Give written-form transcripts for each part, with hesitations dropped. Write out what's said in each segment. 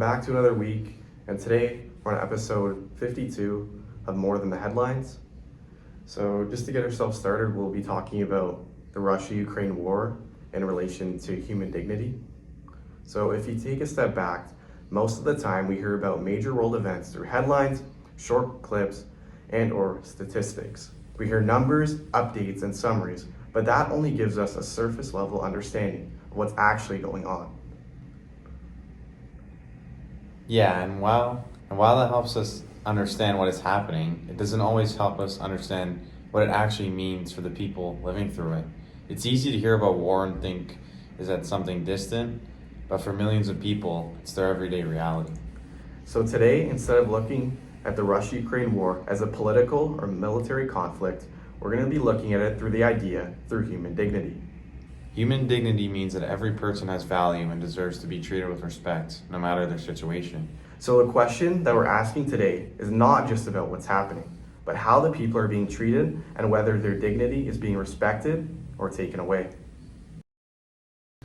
back to another week, and today we're on episode 52 of More Than the Headlines. So just to get ourselves started, we'll be talking about the Russia-Ukraine war in relation to human dignity. So if you take a step back, most of the time we hear about major world events through headlines, short clips, and or statistics. We hear numbers, updates, and summaries, but that only gives us a surface level understanding of what's actually going on. Yeah, and while that helps us understand what is happening, it doesn't always help us understand what it actually means for the people living through it. It's easy to hear about war and think, is that something distant? But for millions of people, it's their everyday reality. So today, instead of looking at the Russia-Ukraine war as a political or military conflict, we're going to be looking at it through human dignity. Human dignity means that every person has value and deserves to be treated with respect, no matter their situation. So the question that we're asking today is not just about what's happening, but how the people are being treated and whether their dignity is being respected or taken away.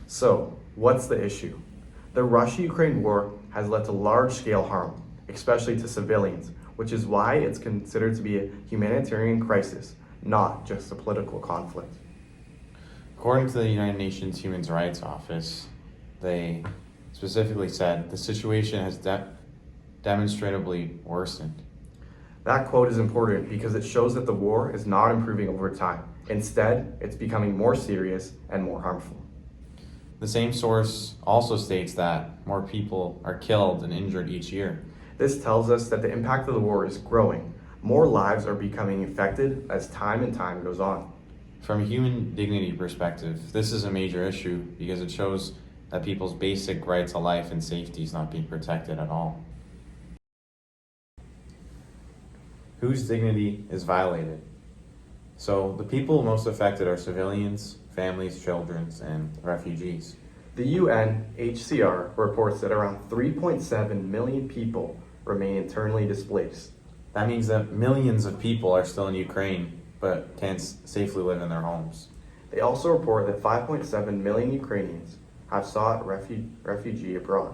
So, what's the issue? The Russia-Ukraine war has led to large-scale harm, especially to civilians, which is why it's considered to be a humanitarian crisis, not just a political conflict. According to the United Nations Human Rights Office, they specifically said the situation has demonstrably worsened. That quote is important because it shows that the war is not improving over time. Instead, it's becoming more serious and more harmful. The same source also states that more people are killed and injured each year. This tells us that the impact of the war is growing. More lives are becoming affected as time and time goes on. From a human dignity perspective, this is a major issue because it shows that people's basic right to life and safety is not being protected at all. Whose dignity is violated? So the people most affected are civilians, families, children, and refugees. The UNHCR reports that around 3.7 million people remain internally displaced. That means that millions of people are still in Ukraine but can't safely live in their homes. They also report that 5.7 million Ukrainians have sought refugee abroad.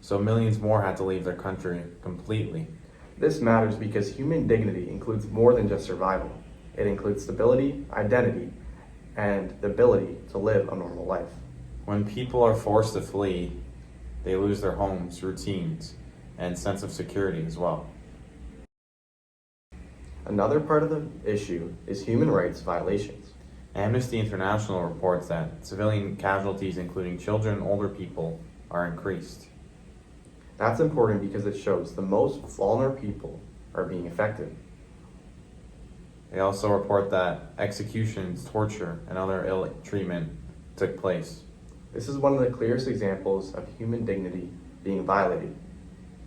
So millions more had to leave their country completely. This matters because human dignity includes more than just survival. It includes stability, identity, and the ability to live a normal life. When people are forced to flee, they lose their homes, routines, and sense of security as well. Another part of the issue is human rights violations. Amnesty International reports that civilian casualties, including children and older people, are increased. That's important because it shows the most vulnerable people are being affected. They also report that executions, torture, and other ill treatment took place. This is one of the clearest examples of human dignity being violated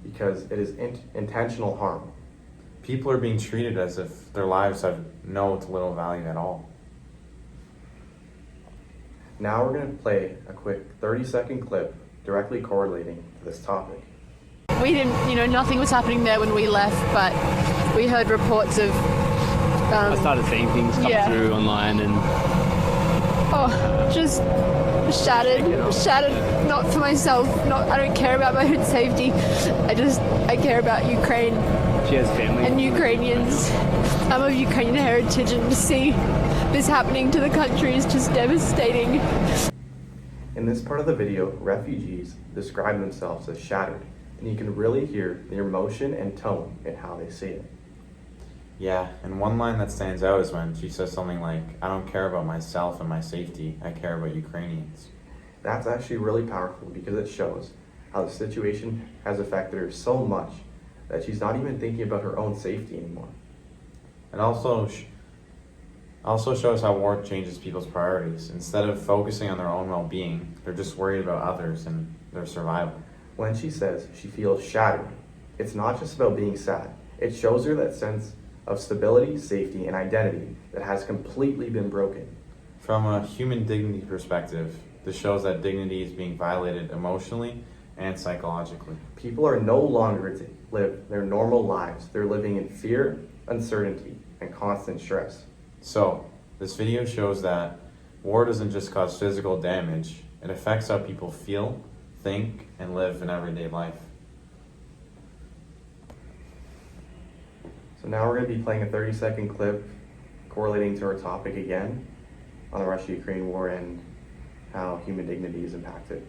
because it is intentional harm. People are being treated as if their lives have no to little value at all. Now we're going to play a quick 30-second clip directly correlating to this topic. We didn't, nothing was happening there when we left, but we heard reports of... I started seeing things come through online and... just shattered, not for myself, I don't care about my own safety, I care about Ukraine. She has family. And Ukrainians. I'm of Ukrainian heritage, and to see this happening to the country is just devastating. In this part of the video, refugees describe themselves as shattered, and you can really hear the emotion and tone in how they say it. Yeah, and one line that stands out is when she says something like, I don't care about myself and my safety, I care about Ukrainians. That's actually really powerful because it shows how the situation has affected her so much that she's not even thinking about her own safety anymore. It also shows how war changes people's priorities. Instead of focusing on their own well-being, they're just worried about others and their survival. When she says she feels shattered, it's not just about being sad. It shows her that sense of stability, safety, and identity that has completely been broken. From a human dignity perspective, this shows that dignity is being violated emotionally and psychologically. People are no longer to live their normal lives. They're living in fear, uncertainty, and constant stress. So, this video shows that war doesn't just cause physical damage, it affects how people feel, think, and live in everyday life. So now we're going to be playing a 30-second clip correlating to our topic again on the Russia-Ukraine war and how human dignity is impacted.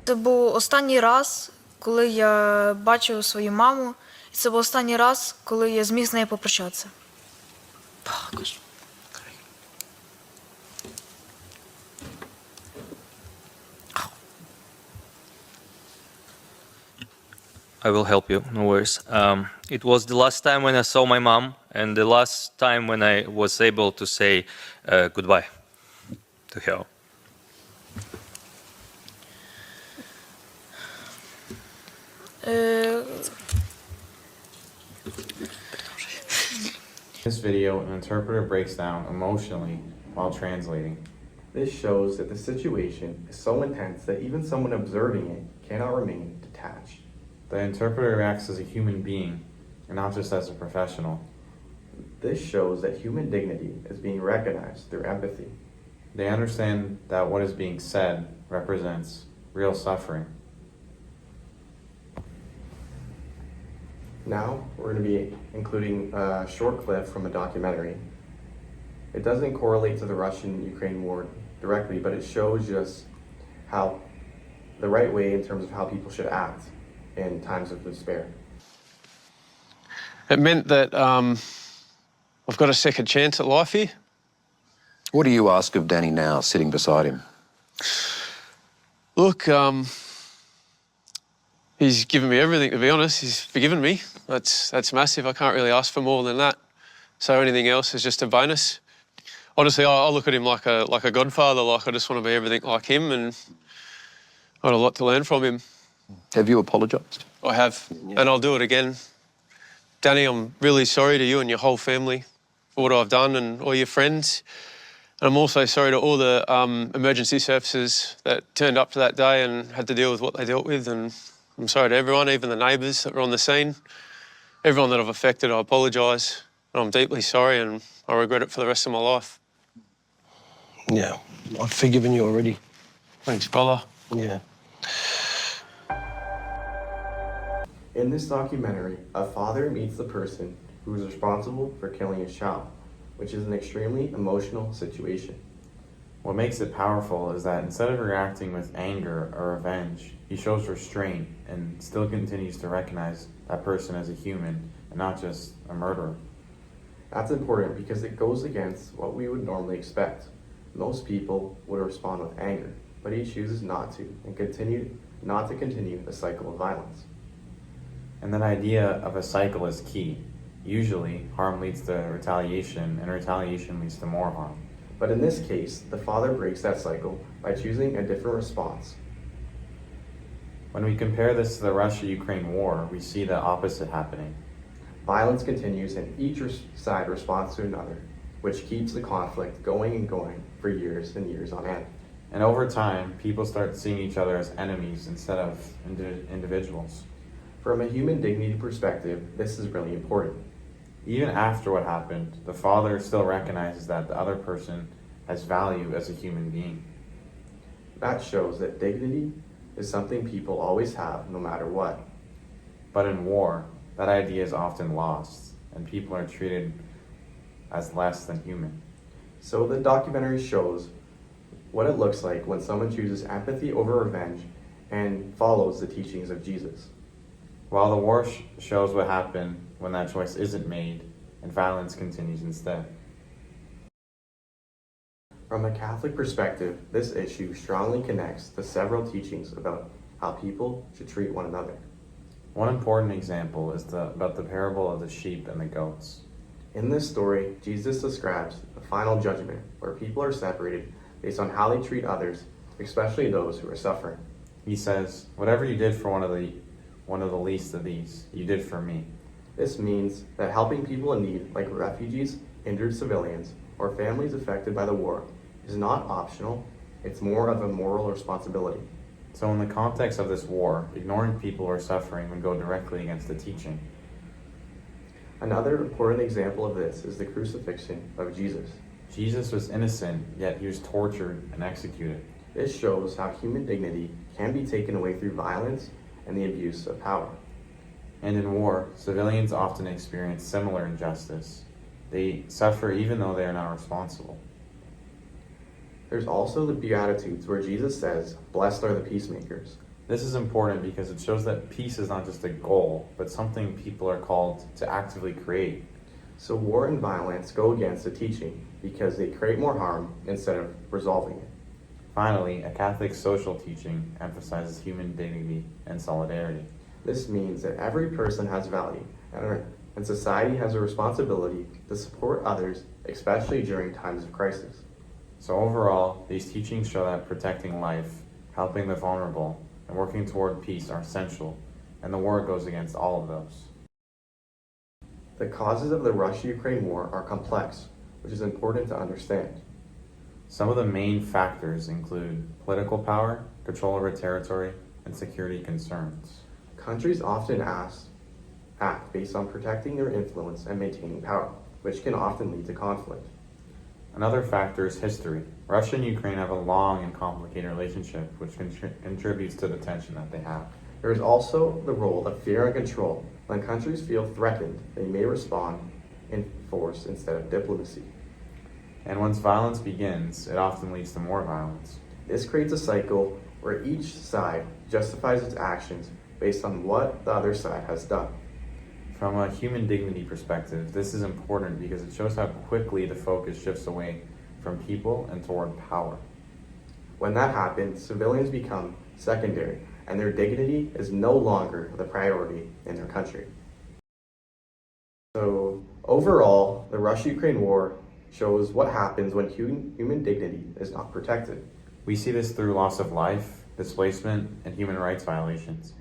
Це був останній раз, коли я бачив свою маму, і це був останній раз, коли я зміг з нею попрощатися. I will help you, no worries. It was the last time when I saw my mom, and the last time when I was able to say goodbye to her. Е, In this video, an interpreter breaks down emotionally while translating. This shows that the situation is so intense that even someone observing it cannot remain detached. The interpreter reacts as a human being and not just as a professional. This shows that human dignity is being recognized through empathy. They understand that what is being said represents real suffering. Now, we're going to be including a short clip from a documentary. It doesn't correlate to the Russian-Ukraine war directly, but it shows just how the right way in terms of how people should act in times of despair. It meant that I've got a second chance at life here. What do you ask of Danny now, sitting beside him? Look, he's given me everything, to be honest. He's forgiven me. That's massive. I can't really ask for more than that. So anything else is just a bonus. Honestly, I look at him like a godfather. Like I just want to be everything like him, and I got a lot to learn from him. Have you apologised? I have, and I'll do it again. Danny, I'm really sorry to you and your whole family for what I've done and all your friends. And I'm also sorry to all the emergency services that turned up to that day and had to deal with what they dealt with. And I'm sorry to everyone, even the neighbours that were on the scene. Everyone that I've affected, I apologise. And I'm deeply sorry and I regret it for the rest of my life. Yeah, I've forgiven you already. Thanks, brother. Yeah. In this documentary, a father meets the person who is responsible for killing his child, which is an extremely emotional situation. What makes it powerful is that instead of reacting with anger or revenge, he shows restraint and still continues to recognize that person as a human and not just a murderer. That's important because it goes against what we would normally expect. Most people would respond with anger, but he chooses not to and continue the cycle of violence. And that idea of a cycle is key. Usually, harm leads to retaliation, and retaliation leads to more harm. But in this case, the father breaks that cycle by choosing a different response. When we compare this to the Russia-Ukraine war, we see the opposite happening. Violence continues and each side responds to another, which keeps the conflict going and going for years and years on end. And over time, people start seeing each other as enemies instead of individuals. From a human dignity perspective, this is really important. Even after what happened, the father still recognizes that the other person has value as a human being. That shows that dignity is something people always have, no matter what. But in war, that idea is often lost, and people are treated as less than human. So the documentary shows what it looks like when someone chooses empathy over revenge and follows the teachings of Jesus. While the war shows what happened when that choice isn't made and violence continues instead. From a Catholic perspective, this issue strongly connects to several teachings about how people should treat one another. One important example is about the parable of the sheep and the goats. In this story, Jesus describes the final judgment where people are separated based on how they treat others, especially those who are suffering. He says, "Whatever you did for one of the least of these, you did for me." This means that helping people in need, like refugees, injured civilians, or families affected by the war, is not optional, it's more of a moral responsibility. So in the context of this war, ignoring people who are suffering would go directly against the teaching. Another important example of this is the crucifixion of Jesus. Jesus was innocent, yet he was tortured and executed. This shows how human dignity can be taken away through violence and the abuse of power. And in war, civilians often experience similar injustice. They suffer even though they are not responsible. There's also the Beatitudes where Jesus says, "Blessed are the peacemakers." This is important because it shows that peace is not just a goal, but something people are called to actively create. So war and violence go against the teaching because they create more harm instead of resolving it. Finally, a Catholic social teaching emphasizes human dignity and solidarity. This means that every person has value and society has a responsibility to support others, especially during times of crisis. So overall, these teachings show that protecting life, helping the vulnerable, and working toward peace are essential, and the war goes against all of those. The causes of the Russia-Ukraine war are complex, which is important to understand. Some of the main factors include political power, control over territory, and security concerns. Countries often act based on protecting their influence and maintaining power, which can often lead to conflict. Another factor is history. Russia and Ukraine have a long and complicated relationship, which contributes to the tension that they have. There is also the role of fear and control. When countries feel threatened, they may respond in force instead of diplomacy. And once violence begins, it often leads to more violence. This creates a cycle where each side justifies its actions based on what the other side has done. From a human dignity perspective, this is important because it shows how quickly the focus shifts away from people and toward power. When that happens, civilians become secondary, and their dignity is no longer the priority in their country. So overall, the Russia-Ukraine war shows what happens when human dignity is not protected. We see this through loss of life, displacement, and human rights violations.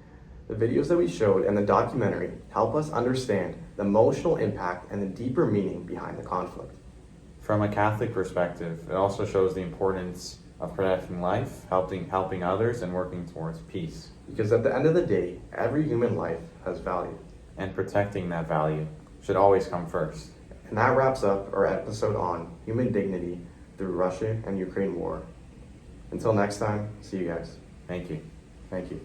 The videos that we showed and the documentary help us understand the emotional impact and the deeper meaning behind the conflict. From a Catholic perspective, it also shows the importance of protecting life, helping others, and working towards peace. Because at the end of the day, every human life has value. And protecting that value should always come first. And that wraps up our episode on human dignity through Russia and Ukraine war. Until next time, see you guys. Thank you. Thank you.